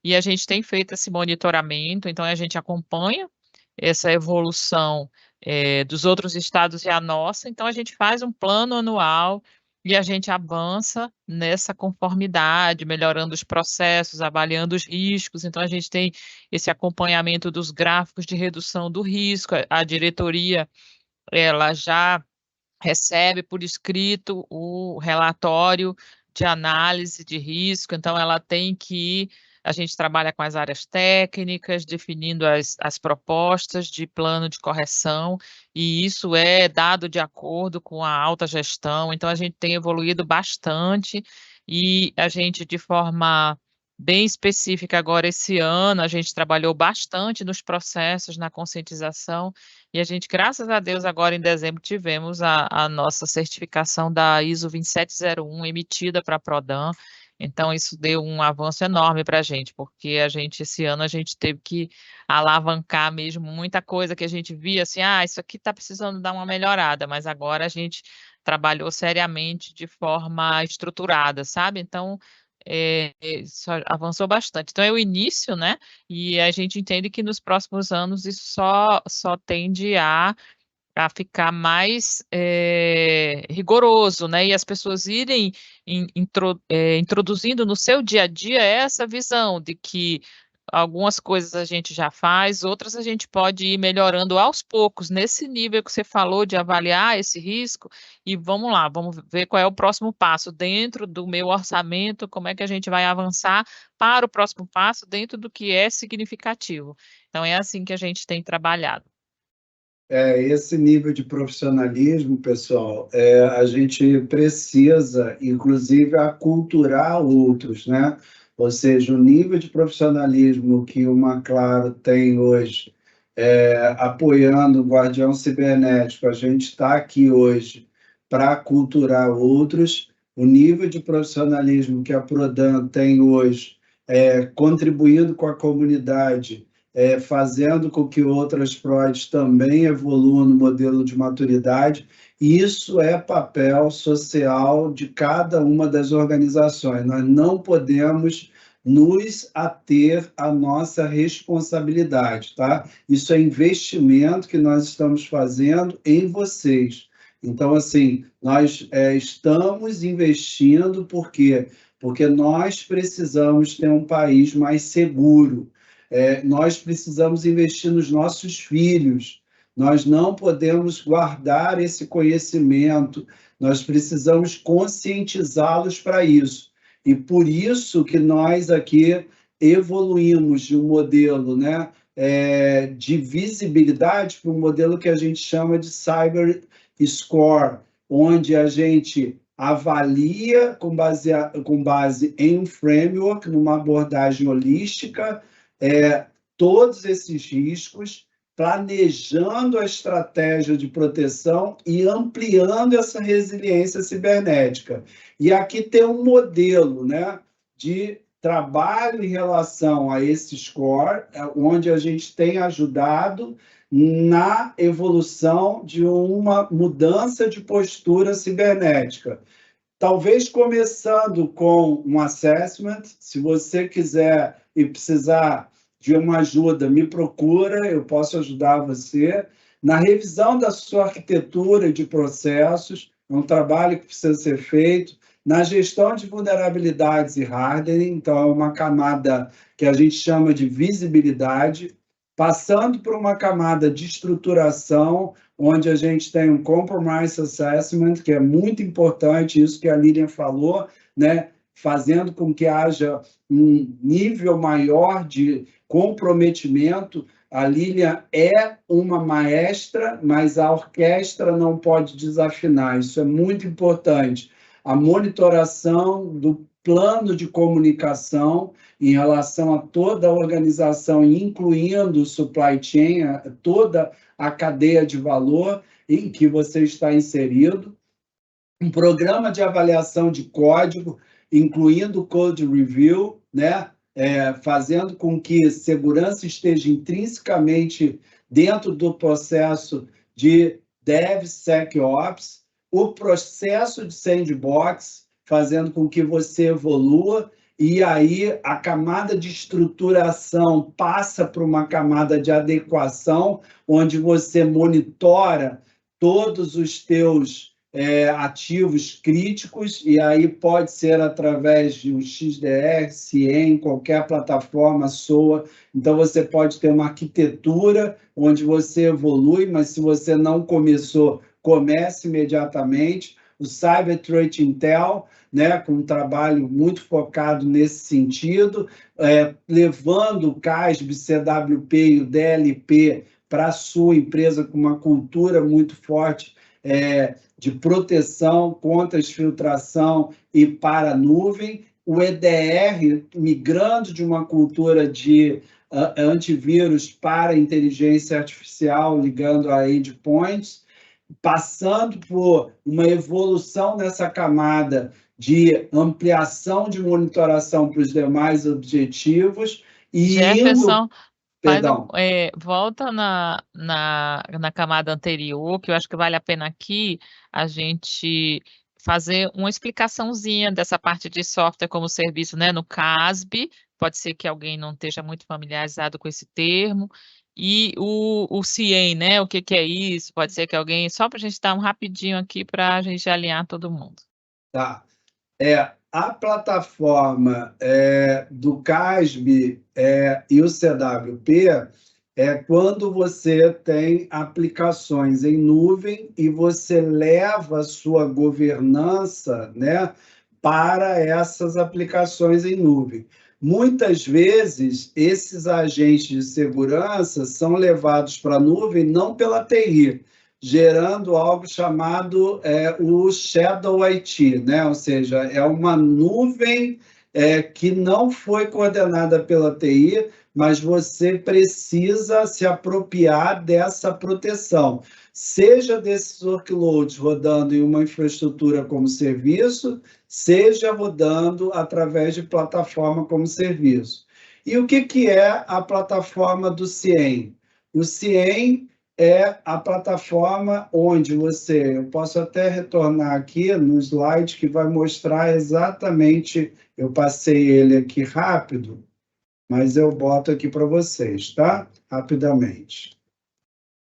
e a gente tem feito esse monitoramento, então a gente acompanha essa evolução dos outros estados e a nossa, então a gente faz um plano anual e a gente avança nessa conformidade, melhorando os processos, avaliando os riscos, então a gente tem esse acompanhamento dos gráficos de redução do risco, a diretoria, ela já recebe por escrito o relatório de análise de risco, então ela tem que a gente trabalha com as áreas técnicas, definindo as propostas de plano de correção, e isso é dado de acordo com a alta gestão, então a gente tem evoluído bastante, e a gente, de forma bem específica agora esse ano, a gente trabalhou bastante nos processos, na conscientização, e a gente, graças a Deus, agora em dezembro tivemos a nossa certificação da ISO 2701 emitida para a Prodan. Então isso deu um avanço enorme para a gente, porque esse ano a gente teve que alavancar mesmo muita coisa que a gente via assim, isso aqui está precisando dar uma melhorada, mas agora a gente trabalhou seriamente de forma estruturada, sabe? Então isso avançou bastante. Então é o início, né? E a gente entende que nos próximos anos isso só tende a ficar mais rigoroso, né? E as pessoas irem introduzindo no seu dia a dia essa visão de que algumas coisas a gente já faz, outras a gente pode ir melhorando aos poucos, nesse nível que você falou de avaliar esse risco, e vamos lá, vamos ver qual é o próximo passo dentro do meu orçamento, como é que a gente vai avançar para o próximo passo dentro do que é significativo. Então, é assim que a gente tem trabalhado. Esse nível de profissionalismo, pessoal, a gente precisa, inclusive, aculturar outros, né? Ou seja, o nível de profissionalismo que o Maclaro tem hoje, apoiando o Guardião Cibernético, a gente está aqui hoje para aculturar outros. O nível de profissionalismo que a Prodan tem hoje, contribuindo com a comunidade, fazendo com que outras PRODs também evoluam no modelo de maturidade. Isso é papel social de cada uma das organizações. Nós não podemos nos ater à nossa responsabilidade, tá? Isso é investimento que nós estamos fazendo em vocês. Então, assim, nós estamos investindo, por quê? Porque nós precisamos ter um país mais seguro. Nós precisamos investir nos nossos filhos, nós não podemos guardar esse conhecimento, nós precisamos conscientizá-los para isso. E por isso que nós aqui evoluímos de um modelo, né, de visibilidade para um modelo que a gente chama de Cyber Score, onde a gente avalia com base em um framework, numa abordagem holística, todos esses riscos, planejando a estratégia de proteção e ampliando essa resiliência cibernética. E aqui tem um modelo, né, de trabalho em relação a esse score, onde a gente tem ajudado na evolução de uma mudança de postura cibernética. Talvez começando com um assessment, se você quiser e precisar de uma ajuda, me procura, eu posso ajudar você. Na revisão da sua arquitetura de processos, é um trabalho que precisa ser feito. Na gestão de vulnerabilidades e hardening, então é uma camada que a gente chama de visibilidade, passando por uma camada de estruturação, onde a gente tem um compromise assessment, que é muito importante, isso que a Lilian falou, né? Fazendo com que haja um nível maior de comprometimento. A Lilian é uma maestra, mas a orquestra não pode desafinar, isso é muito importante. A monitoração do plano de comunicação em relação a toda a organização, incluindo o supply chain, toda a cadeia de valor em que você está inserido. Um programa de avaliação de código, incluindo o Code Review, né? Fazendo com que segurança esteja intrinsecamente dentro do processo de DevSecOps, o processo de sandbox, fazendo com que você evolua, e aí a camada de estruturação passa para uma camada de adequação, onde você monitora todos os teus ativos críticos, e aí pode ser através de um XDR, CIEM, qualquer plataforma, SOA. Então, você pode ter uma arquitetura onde você evolui, mas se você não começou, comece imediatamente. O Cyber Threat Intel, né, com um trabalho muito focado nesse sentido, levando o CASB, CWP e o DLP para a sua empresa com uma cultura muito forte de proteção contra exfiltração e para a nuvem, o EDR migrando de uma cultura de antivírus para inteligência artificial, ligando a endpoints, passando por uma evolução nessa camada de ampliação de monitoração para os demais objetivos e Jefferson, Perdão. Volta na camada anterior, que eu acho que vale a pena aqui a gente fazer uma explicaçãozinha dessa parte de software como serviço, né? No CASB, pode ser que alguém não esteja muito familiarizado com esse termo, e o CIEM, né? O que é isso? Pode ser que alguém, só para a gente dar um rapidinho aqui para a gente alinhar todo mundo. Tá. A plataforma do CASB e o CWP é quando você tem aplicações em nuvem e você leva a sua governança, né, para essas aplicações em nuvem. Muitas vezes, esses agentes de segurança são levados para a nuvem não pela TI, gerando algo chamado o Shadow IT, né? Ou seja, é uma nuvem que não foi coordenada pela TI, mas você precisa se apropriar dessa proteção, seja desses workloads rodando em uma infraestrutura como serviço, seja rodando através de plataforma como serviço. E o que é a plataforma do CIEM? O CIEM é a plataforma onde eu posso até retornar aqui no slide que vai mostrar exatamente, eu passei ele aqui rápido, mas eu boto aqui para vocês, tá? Rapidamente.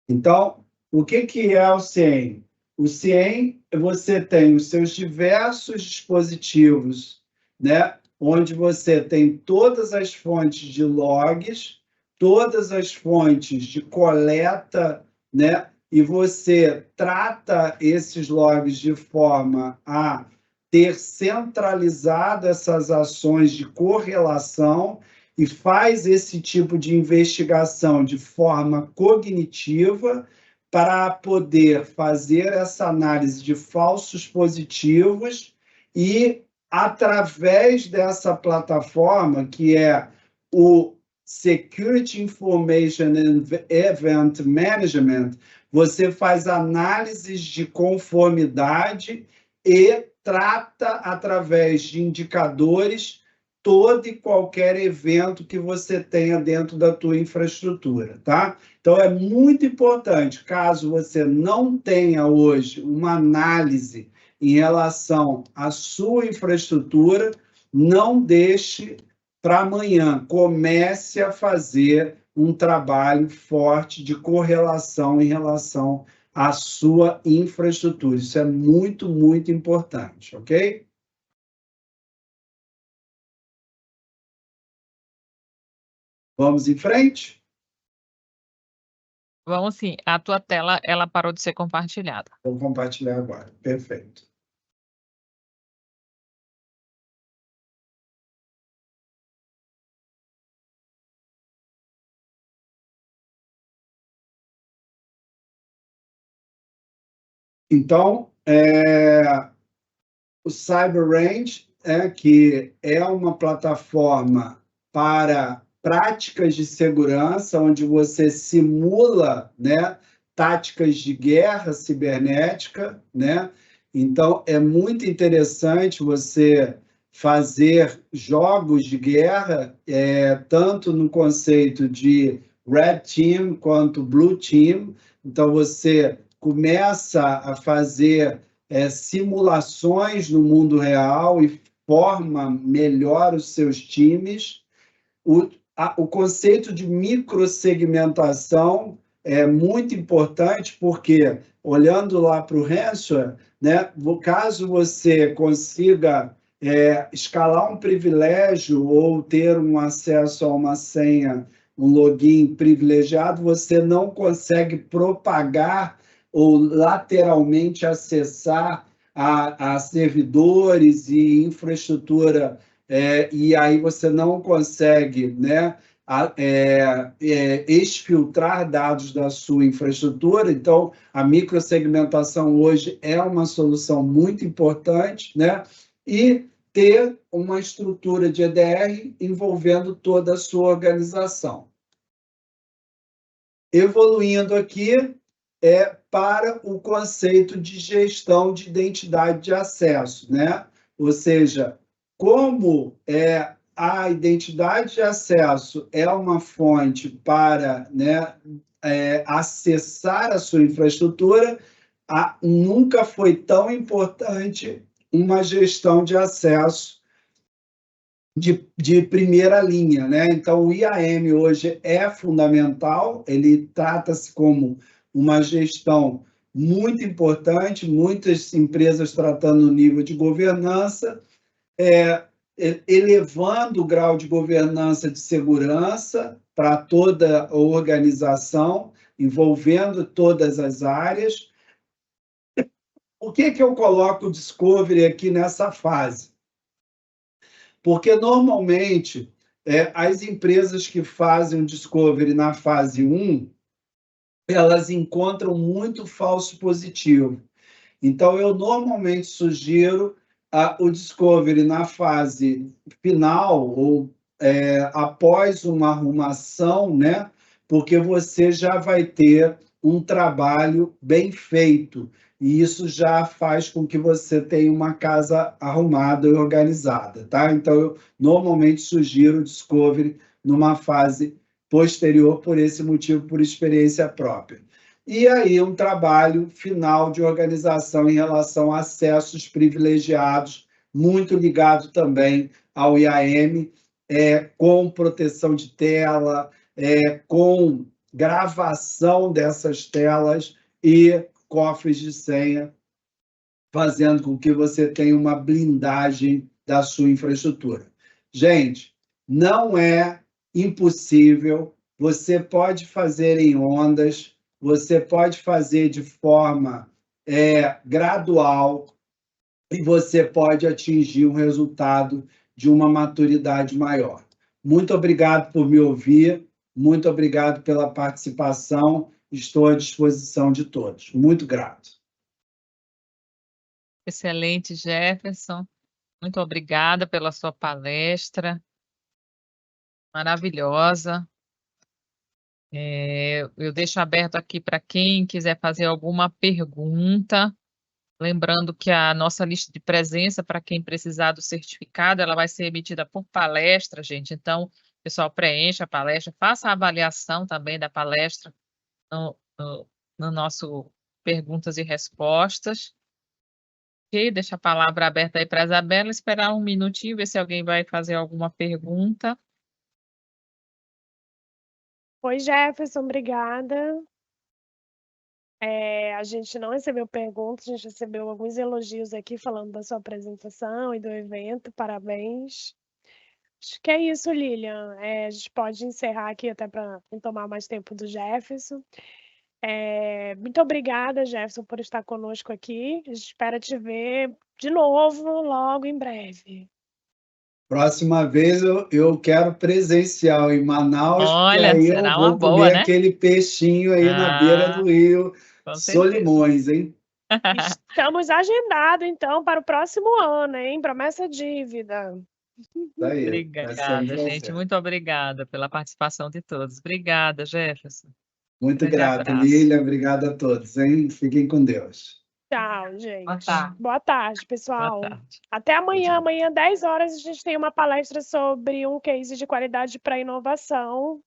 Então, o que é o CIEM? O CIEM, você tem os seus diversos dispositivos, né? Onde você tem todas as fontes de logs, todas as fontes de coleta, né? E você trata esses logs de forma a ter centralizado essas ações de correlação e faz esse tipo de investigação de forma cognitiva para poder fazer essa análise de falsos positivos e, através dessa plataforma, que é o Security Information and Event Management, você faz análises de conformidade e trata, através de indicadores, todo e qualquer evento que você tenha dentro da tua infraestrutura, tá? Então, é muito importante, caso você não tenha hoje uma análise em relação à sua infraestrutura, não deixe para amanhã, comece a fazer um trabalho forte de correlação em relação à sua infraestrutura. Isso é muito, muito importante, ok? Vamos em frente? Vamos sim. A tua tela, ela parou de ser compartilhada. Vou compartilhar agora. Perfeito. Então, o CyberRange, que é uma plataforma para práticas de segurança, onde você simula, né, táticas de guerra cibernética, né? Então, é muito interessante você fazer jogos de guerra, tanto no conceito de Red Team quanto Blue Team. Então, você começa a fazer simulações no mundo real e forma melhor os seus times. O conceito de microsegmentação é muito importante, porque, olhando lá para o ransomware, né, caso você consiga escalar um privilégio ou ter um acesso a uma senha, um login privilegiado, você não consegue propagar ou lateralmente acessar a servidores e infraestrutura, e aí você não consegue, né, exfiltrar dados da sua infraestrutura. Então, a microsegmentação hoje é uma solução muito importante, né? E ter uma estrutura de EDR envolvendo toda a sua organização. Evoluindo aqui, para o conceito de gestão de identidade de acesso, né? Ou seja, como a identidade de acesso é uma fonte para, né, acessar a sua infraestrutura, nunca foi tão importante uma gestão de acesso de primeira linha, né? Então, o IAM hoje é fundamental, ele trata-se como uma gestão muito importante, muitas empresas tratando o nível de governança, elevando o grau de governança de segurança para toda a organização, envolvendo todas as áreas. Por que eu coloco o Discovery aqui nessa fase? Porque, normalmente, as empresas que fazem o Discovery na fase 1, elas encontram muito falso positivo. Então, eu normalmente sugiro o Discovery na fase final, ou após uma arrumação, né? Porque você já vai ter um trabalho bem feito, e isso já faz com que você tenha uma casa arrumada e organizada, tá? Então, eu normalmente sugiro o Discovery numa fase posterior, por esse motivo, por experiência própria. E aí, um trabalho final de organização em relação a acessos privilegiados, muito ligado também ao IAM, com proteção de tela, com gravação dessas telas e cofres de senha, fazendo com que você tenha uma blindagem da sua infraestrutura. Gente, não é impossível você pode fazer em ondas, você pode fazer de forma gradual e você pode atingir um resultado de uma maturidade maior. Muito obrigado por me ouvir, muito obrigado pela participação, estou à disposição de todos. Muito grato. Excelente, Jefferson. Muito obrigada pela sua palestra. Maravilhosa. Eu deixo aberto aqui para quem quiser fazer alguma pergunta. Lembrando que a nossa lista de presença, para quem precisar do certificado, ela vai ser emitida por palestra, gente. Então, o pessoal preencha a palestra, faça a avaliação também da palestra no nosso perguntas e respostas. Ok, deixa a palavra aberta aí para a Isabela, esperar um minutinho, ver se alguém vai fazer alguma pergunta. Oi, Jefferson, obrigada. A gente não recebeu perguntas, a gente recebeu alguns elogios aqui falando da sua apresentação e do evento, parabéns. Acho que é isso, Lilian. A gente pode encerrar aqui até para não tomar mais tempo do Jefferson. Muito obrigada, Jefferson, por estar conosco aqui. A gente espera te ver de novo logo em breve. Próxima vez eu quero presencial em Manaus, porque Olha, aí eu será uma vou boa, comer né? aquele peixinho aí na beira do rio, Com certeza. Solimões, hein? Estamos agendados, então, para o próximo ano, hein? Promessa dívida. Tá aí, Obrigada, gente. Muito obrigada pela participação de todos. Obrigada, Jefferson. Muito Grande grato, abraço. Lília. Obrigado a todos, hein? Fiquem com Deus. Tchau, gente. Boa tarde. Boa tarde, pessoal. Boa tarde. Até amanhã. Amanhã, 10 horas, a gente tem uma palestra sobre um case de qualidade para inovação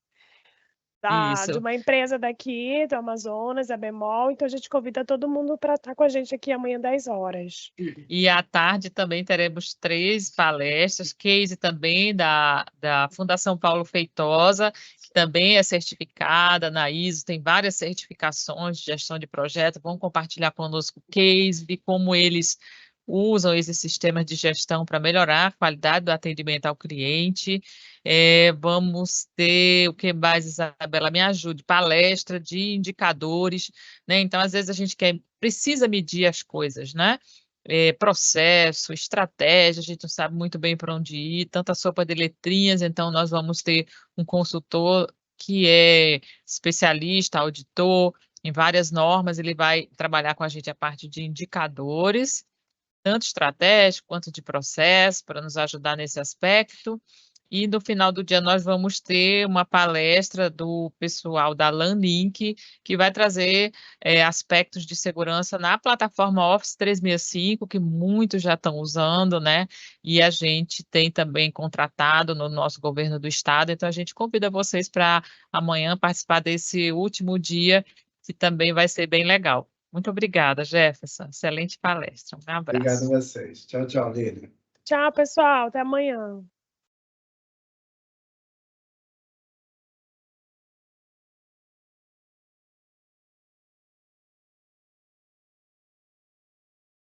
de uma empresa daqui, do Amazonas, a Bemol. Então, a gente convida todo mundo para estar com a gente aqui amanhã, 10 horas. E à tarde também teremos 3 palestras, case também da Fundação Paulo Feitosa, que também é certificada na ISO, tem várias certificações de gestão de projeto. Vão compartilhar conosco case de como eles usam esses sistemas de gestão para melhorar a qualidade do atendimento ao cliente. Vamos ter, o que mais, Isabela, me ajude, palestra de indicadores, né? Então, às vezes, a gente precisa medir as coisas, né? Processo, estratégia, a gente não sabe muito bem para onde ir, tanta sopa de letrinhas, então nós vamos ter um consultor que é especialista, auditor em várias normas, ele vai trabalhar com a gente a parte de indicadores, tanto estratégico quanto de processo, para nos ajudar nesse aspecto. E no final do dia nós vamos ter uma palestra do pessoal da LANLink, que vai trazer aspectos de segurança na plataforma Office 365, que muitos já estão usando, né? E a gente tem também contratado no nosso governo do estado, então a gente convida vocês para amanhã participar desse último dia, que também vai ser bem legal. Muito obrigada, Jefferson. Excelente palestra. Um abraço. Obrigado a vocês. Tchau, tchau, Lília. Tchau, pessoal. Até amanhã.